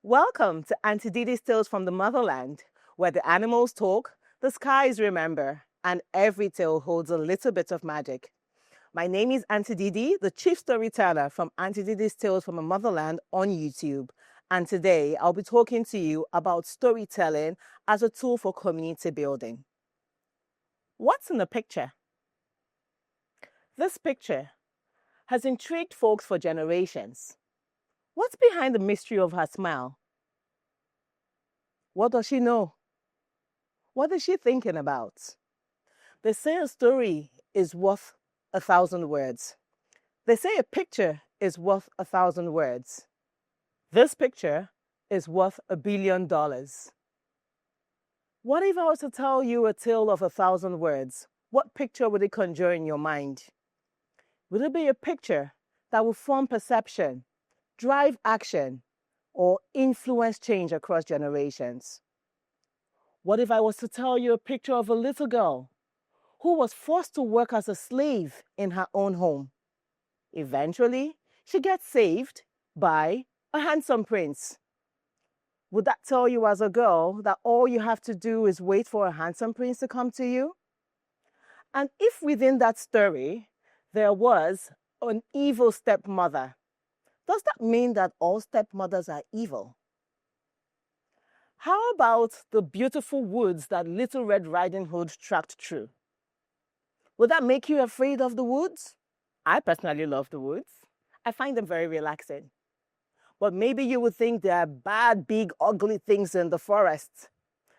Welcome to Aunty Didi's Tales from the Motherland, where the animals talk, the skies remember, and every tale holds a little bit of magic. My name is Aunty Didi, the chief storyteller from Aunty Didi's Tales from the Motherland on YouTube. And today I'll be talking to you about storytelling as a tool for community building. What's in the picture? This picture has intrigued folks for generations. What's behind the mystery of her smile? What does she know? What is she thinking about? They say a story is worth 1,000 words. They say a picture is worth 1,000 words. This picture is worth $1 billion. What if I was to tell you a tale of 1,000 words? What picture would it conjure in your mind? Would it be a picture that will form perception, drive action, or influence change across generations? What if I was to tell you a picture of a little girl who was forced to work as a slave in her own home? Eventually, she gets saved by a handsome prince. Would that tell you as a girl that all you have to do is wait for a handsome prince to come to you? And if within that story there was an evil stepmother, does that mean that all stepmothers are evil? How about the beautiful woods that Little Red Riding Hood tracked through? Would that make you afraid of the woods? I personally love the woods. I find them very relaxing. But maybe you would think there are bad, big, ugly things in the forest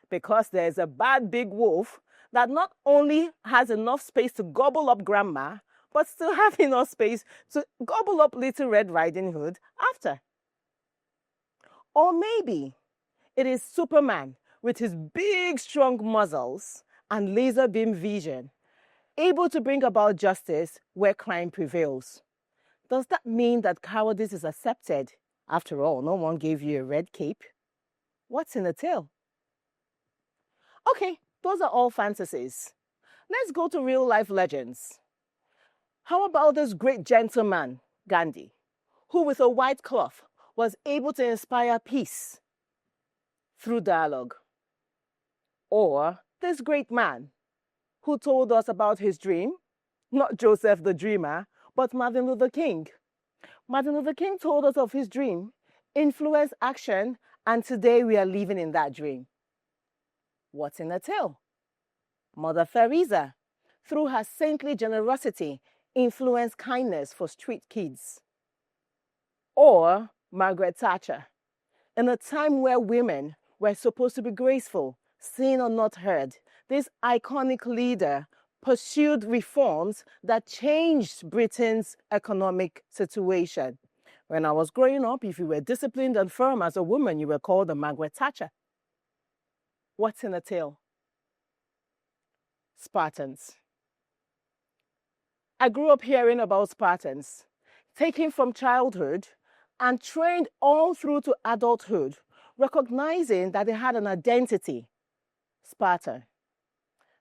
because there's a bad, big wolf that not only has enough space to gobble up grandma, but still have enough space to gobble up Little Red Riding Hood after. Or maybe it is Superman with his big, strong muscles and laser beam vision, able to bring about justice where crime prevails. Does that mean that cowardice is accepted? After all, no one gave you a red cape. What's in the tale? Okay, those are all fantasies. Let's go to real-life legends. How about this great gentleman, Gandhi, who with a white cloth was able to inspire peace through dialogue? Or this great man who told us about his dream, not Joseph the Dreamer, but Martin Luther King. Martin Luther King told us of his dream, influenced action, and today we are living in that dream. What's in the tale? Mother Teresa, through her saintly generosity, influenced kindness for street kids. Or Margaret Thatcher, in a time where women were supposed to be graceful, seen or not heard, this iconic leader pursued reforms that changed Britain's economic situation. When I was growing up, if you were disciplined and firm as a woman, you were called a Margaret Thatcher. What's in the tale? Spartans. I grew up hearing about Spartans, taken from childhood and trained all through to adulthood, recognizing that they had an identity, Spartan.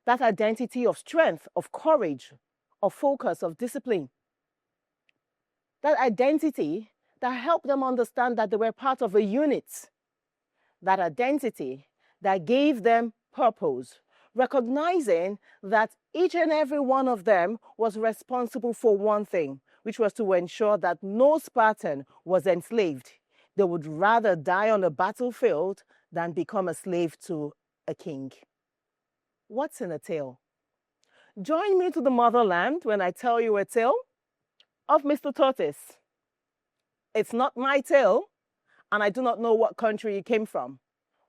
That identity of strength, of courage, of focus, of discipline. That identity that helped them understand that they were part of a unit. That identity that gave them purpose, recognizing that each and every one of them was responsible for one thing, which was to ensure that no Spartan was enslaved. They would rather die on a battlefield than become a slave to a king. What's in a tale? Join me to the motherland when I tell you a tale of Mr. Tortoise. It's not my tale, and I do not know what country it came from,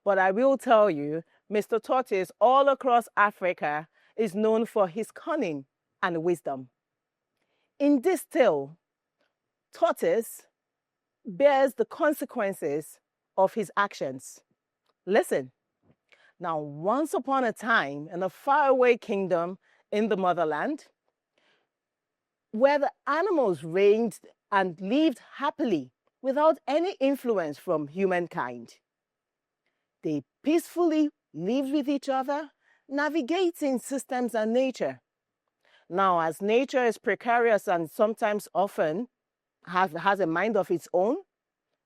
but I will tell you, Mr. Tortoise all across Africa is known for his cunning and wisdom. In this tale, Tortoise bears the consequences of his actions. Listen. Now, once upon a time, in a faraway kingdom in the motherland, where the animals reigned and lived happily without any influence from humankind, they peacefully lived with each other, navigating systems and nature. Now, as nature is precarious and sometimes often has a mind of its own,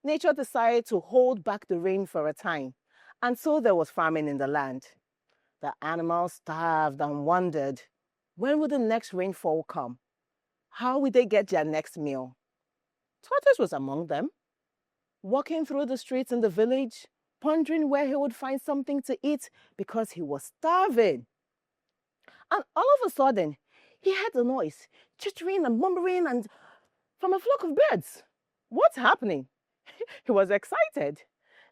nature decided to hold back the rain for a time, and so there was famine in the land. The animals starved and wondered, when would the next rainfall come? How would they get their next meal? Tortoise was among them, walking through the streets in the village, pondering where he would find something to eat because he was starving. And all of a sudden, he heard a noise, chittering and murmuring, and from a flock of birds. What's happening? He was excited.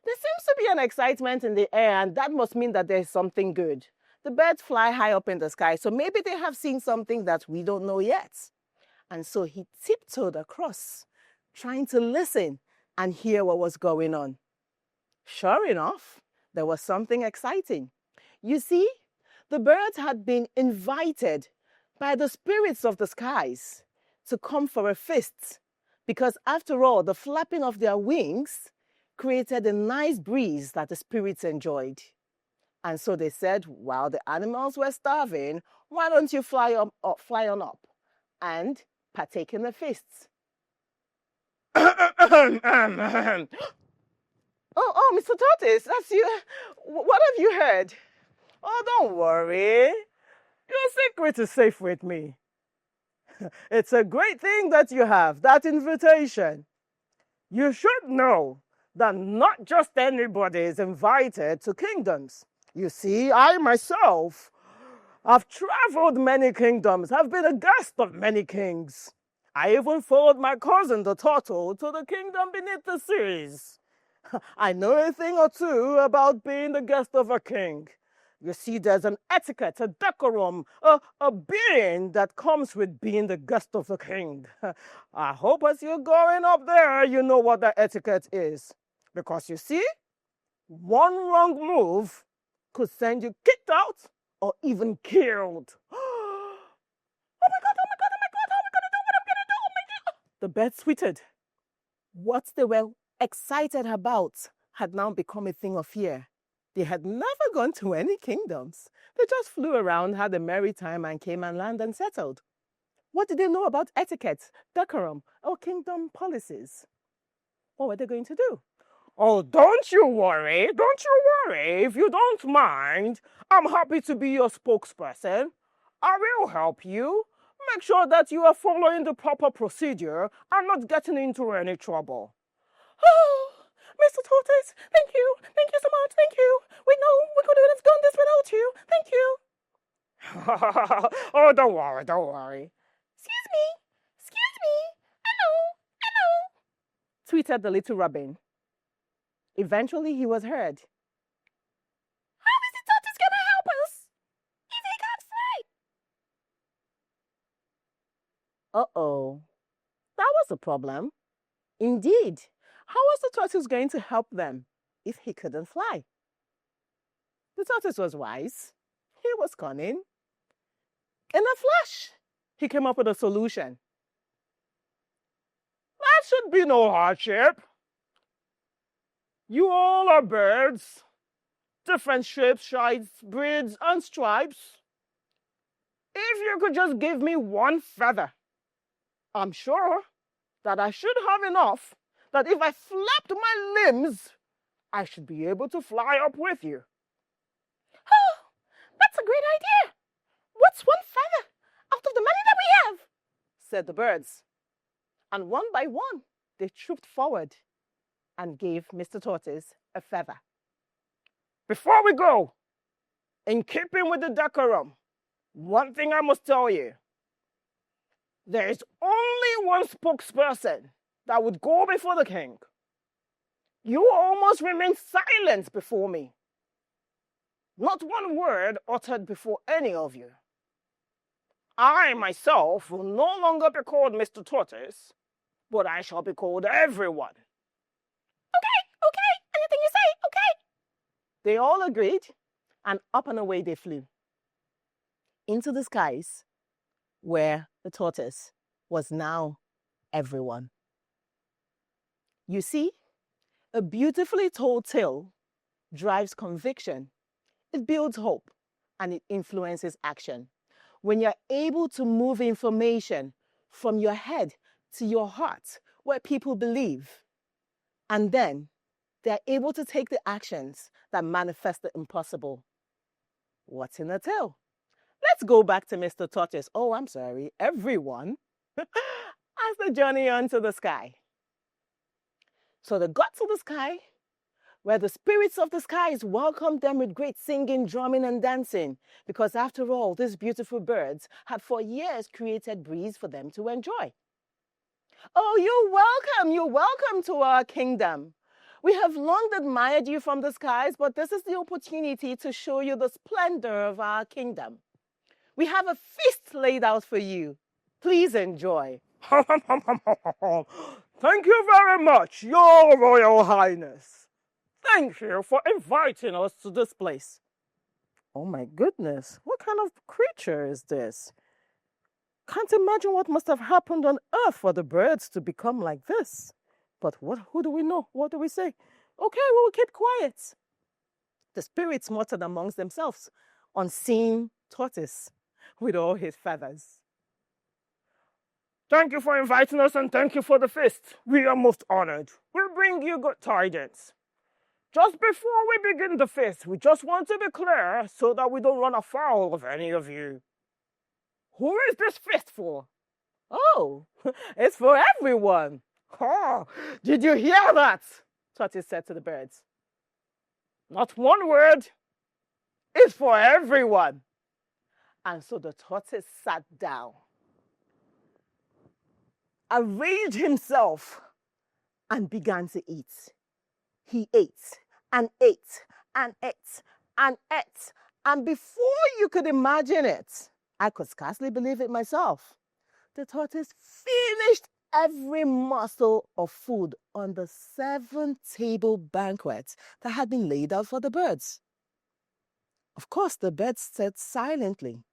There seems to be an excitement in the air, and that must mean that there's something good. The birds fly high up in the sky, so maybe they have seen something that we don't know yet. And so he tiptoed across, trying to listen and hear what was going on. Sure enough, there was something exciting. You see, the birds had been invited by the spirits of the skies to come for a feast, because after all, the flapping of their wings created a nice breeze that the spirits enjoyed. And so they said, while the animals were starving, why don't you fly on up and partake in the feasts? Oh, Mr. Tortoise, that's you. What have you heard? Oh, don't worry. Your secret is safe with me. It's a great thing that you have, that invitation. You should know that not just anybody is invited to kingdoms. You see, I myself have traveled many kingdoms, have been a guest of many kings. I even followed my cousin, the turtle, to the kingdom beneath the seas. I know a thing or two about being the guest of a king. You see, there's an etiquette, a decorum, a being that comes with being the guest of the king. I hope as you're going up there, you know what the etiquette is. Because you see, one wrong move could send you kicked out or even killed. Oh my God, oh my God, oh my God, how are we gonna do? What am I gonna do? Oh my God. The birds tweeted. What they were excited about had now become a thing of fear. They had never gone to any kingdoms. They just flew around, had a merry time, and came and landed and settled. What did they know about etiquette, decorum, or kingdom policies? What were they going to do? Oh, don't you worry. Don't you worry. If you don't mind, I'm happy to be your spokesperson. I will help you. Make sure that you are following the proper procedure and not getting into any trouble. Oh, Mr. Tortoise, thank you. Thank you so much. Thank you. We know we couldn't have done this without you. Thank you. Oh, don't worry. Don't worry. Excuse me. Excuse me. Hello. Hello. Tweeted the little robin. Eventually, he was heard. How is the tortoise going to help us if he can't fly? Uh-oh. That was a problem. Indeed. How was the tortoise going to help them if he couldn't fly? The tortoise was wise. He was cunning. In a flash, he came up with a solution. That should be no hardship. You all are birds, different shapes, shades, breeds, and stripes. If you could just give me one feather, I'm sure that I should have enough that if I flapped my limbs, I should be able to fly up with you. Oh, that's a great idea. What's one feather out of the many that we have? Said the birds. And one by one, they trooped forward and gave Mr. Tortoise a feather. Before we go, in keeping with the decorum, one thing I must tell you. There is only one spokesperson that would go before the king. You almost remain silent before me. Not one word uttered before any of you. I myself will no longer be called Mr. Tortoise, but I shall be called everyone. Okay, anything you say, okay. They all agreed, and up and away they flew. Into the skies, where the tortoise was now everyone. You see, a beautifully told tale drives conviction. It builds hope, and it influences action. When you're able to move information from your head to your heart, where people believe, And then they're able to take the actions that manifest the impossible. What's in a tale? Let's go back to Mr. Tortoise. Oh, I'm sorry, everyone. As they journey onto the sky. So they got to the sky, where the spirits of the skies welcomed them with great singing, drumming, and dancing, because after all, these beautiful birds had for years created breeze for them to enjoy. Oh, you're welcome to our kingdom. We have long admired you from the skies, but this is the opportunity to show you the splendor of our kingdom. We have a feast laid out for you. Please enjoy. Thank you very much, Your Royal Highness. Thank you for inviting us to this place. Oh my goodness, what kind of creature is this? Can't imagine what must have happened on Earth for the birds to become like this. But who do we know? What do we say? Okay, we will keep quiet. The spirits muttered amongst themselves on seeing Tortoise with all his feathers. Thank you for inviting us and thank you for the feast. We are most honored. We'll bring you good tidings. Just before we begin the feast, we just want to be clear so that we don't run afoul of any of you. Who is this feast for? Oh, it's for everyone. Oh, did you hear that? Tortoise said to the birds. Not one word. It's for everyone. And so the tortoise sat down, arranged himself, and began to eat. He ate and ate and ate and ate. And before you could imagine it, I could scarcely believe it myself. The tortoise finished every morsel of food on the 7-table banquet that had been laid out for the birds. Of course, the birds sat silently,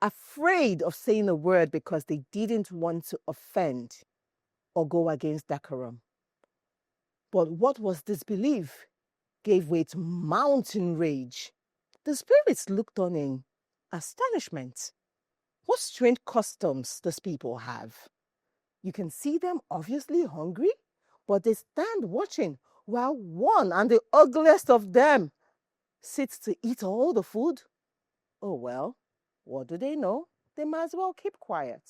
afraid of saying a word because they didn't want to offend or go against decorum. But what was disbelief gave way to mountain rage. The spirits looked on in astonishment. What strange customs these people have. You can see them obviously hungry, but they stand watching while one and the ugliest of them sits to eat all the food. Oh well, what do they know? They might as well keep quiet.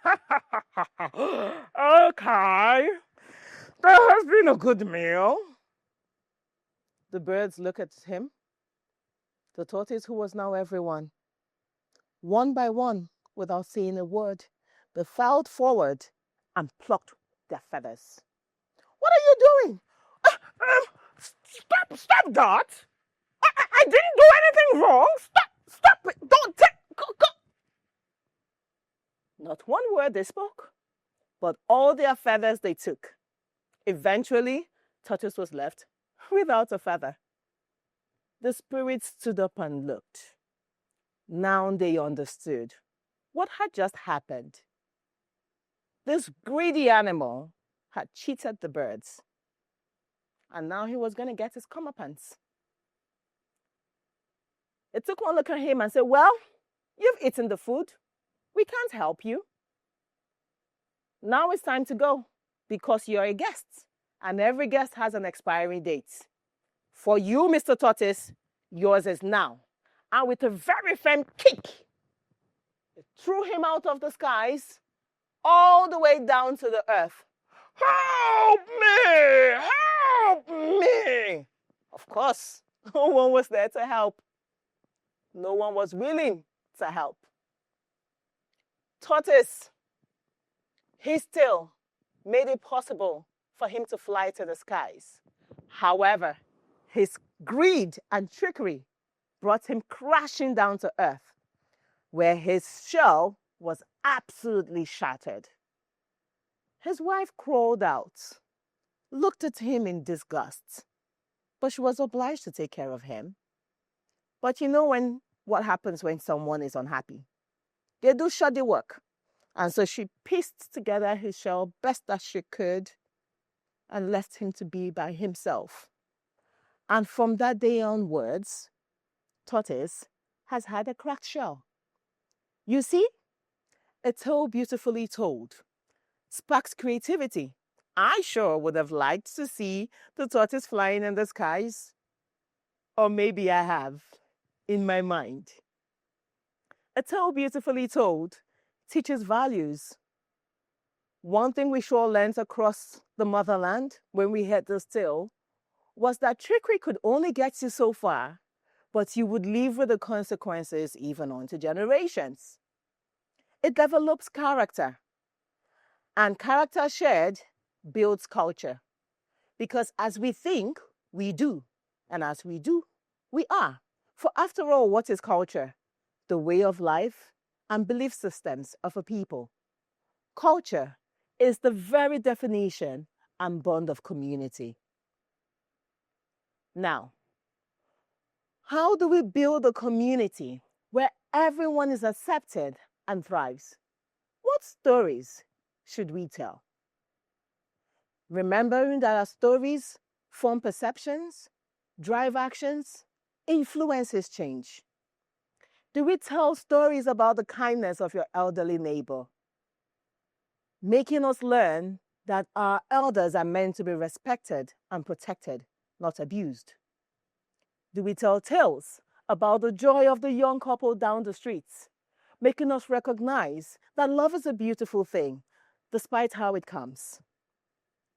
Okay, that has been a good meal. The birds look at him. The tortoise, who was now everyone, one by one, without saying a word, they filed forward and plucked their feathers. What are you doing? Stop that! I didn't do anything wrong. Stop it! Don't take. Go. Not one word they spoke, but all their feathers they took. Eventually, Tortoise was left without a feather. The spirits stood up and looked. Now they understood what had just happened. This greedy animal had cheated the birds, and now he was going to get his comeuppance. They took one look at him and said, well, you've eaten the food. We can't help you. Now it's time to go because you're a guest, and every guest has an expiry date. For you, Mr. Tortoise, yours is now. And with a very firm kick, it threw him out of the skies all the way down to the earth. Help me! Help me! Of course, no one was there to help. No one was willing to help. Tortoise, his tail made it possible for him to fly to the skies. However, his greed and trickery brought him crashing down to earth, where his shell was absolutely shattered. His wife crawled out, looked at him in disgust, but she was obliged to take care of him. But you know what happens when someone is unhappy? They do shoddy work. And so she pieced together his shell best as she could and left him to be by himself. And from that day onwards, Tortoise has had a cracked shell. You see, a tale beautifully told sparks creativity I sure would have liked to see the tortoise flying in the skies. Or maybe I have, in my mind. A tale beautifully told teaches values. One thing we sure learned across the motherland when we heard this tale was that trickery could only get you so far, but you would live with the consequences even on to generations. It develops character, and character shared builds culture. Because as we think, we do, and as we do, we are. For after all, what is culture? The way of life and belief systems of a people. Culture is the very definition and bond of community. Now, how do we build a community where everyone is accepted and thrives? What stories should we tell? Remembering that our stories form perceptions, drive actions, influences change. Do we tell stories about the kindness of your elderly neighbor? Making us learn that our elders are meant to be respected and protected, not abused. Do we tell tales about the joy of the young couple down the streets, making us recognize that love is a beautiful thing, despite how it comes?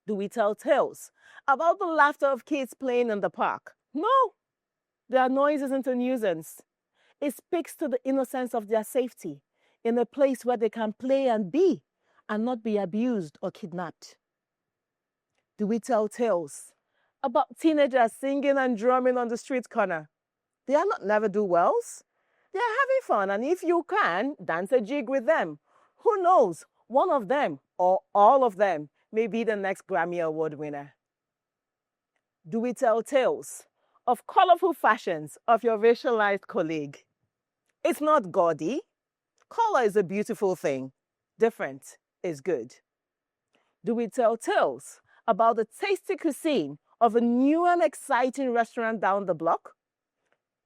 Do we tell tales about the laughter of kids playing in the park? No, their noise isn't a nuisance. It speaks to the innocence of their safety in a place where they can play and be and not be abused or kidnapped. Do we tell tales about teenagers singing and drumming on the street corner? They are not never-do-wells. They are having fun, and if you can, dance a jig with them. Who knows, one of them or all of them may be the next Grammy Award winner. Do we tell tales of colorful fashions of your racialized colleague? It's not gaudy. Color is a beautiful thing. Different is good. Do we tell tales about the tasty cuisine of a new and exciting restaurant down the block?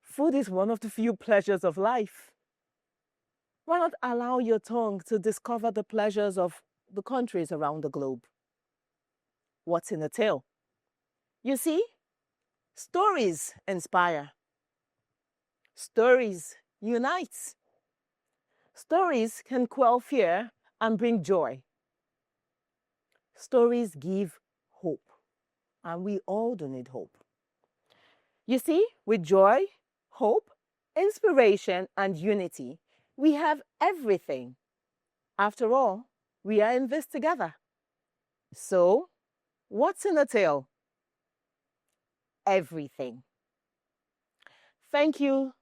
Food is one of the few pleasures of life. Why not allow your tongue to discover the pleasures of the countries around the globe? What's in a tale? You see, stories inspire. Stories unite. Stories can quell fear and bring joy. Stories give hope, and we all do need hope. You see, with joy, hope, inspiration, and unity, we have everything. After all, we are in this together. So, what's in a tale? Everything. Thank you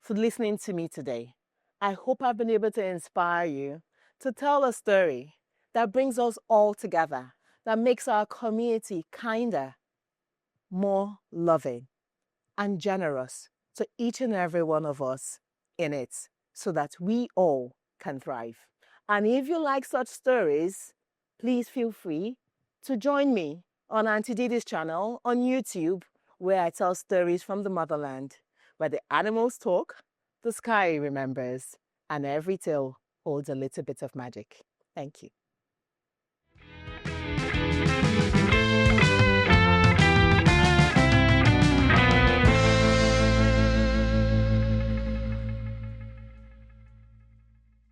for listening to me today. I hope I've been able to inspire you to tell a story that brings us all together, that makes our community kinder, more loving, and generous to each and every one of us in it, so that we all can thrive. And if you like such stories, please feel free to join me on Aunty Didi's channel on YouTube, where I tell stories from the motherland, where the animals talk, the sky remembers, and every tale holds a little bit of magic. Thank you.